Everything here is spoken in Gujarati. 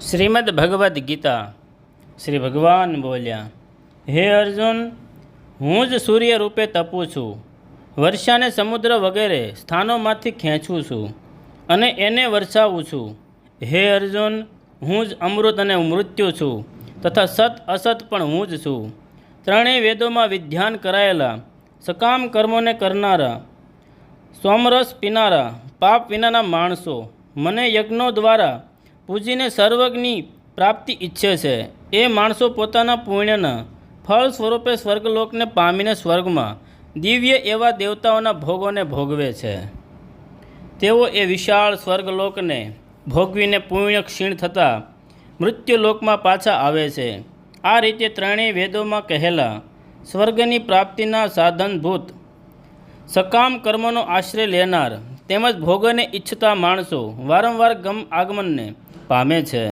શ્રીમદ ભગવદ્ ગીતા શ્રી ભગવાન બોલ્યા, હે અર્જુન, હું જ સૂર્ય રૂપે તપું છું, વર્ષાને સમુદ્ર વગેરે સ્થાનોમાંથી ખેંચું છું અને એને વરસાવું છું. હે અર્જુન, હું જ અમૃત અને મૃત્યુ છું તથા સત અસત પણ હું જ છું. ત્રણેય વેદોમાં વિધ્યાન કરાયેલા, સકામ કર્મોને કરનારા, સોમરસ પીનારા, પાપ વિનાના માણસો મને યજ્ઞો દ્વારા પૂજીને સર્વજ્ઞની પ્રાપ્તિ ઈચ્છે છે. એ માણસો પોતાના પુણ્યના ફળ સ્વરૂપે સ્વર્ગલોકને પામીને સ્વર્ગમાં દિવ્ય એવા દેવતાઓના ભોગોને ભોગવે છે. તેઓ એ વિશાળ સ્વર્ગલોકને ભોગવીને પુણ્ય ક્ષીણ થતાં મૃત્યુલોકમાં પાછા આવે છે. આ રીતે ત્રણેય વેદોમાં કહેલા સ્વર્ગની પ્રાપ્તિના સાધનભૂત સકામ કર્મોનો આશ્રય લેનાર તેમજ ભોગોને ઈચ્છતા માણસો વારંવાર આગમનને પામે છે.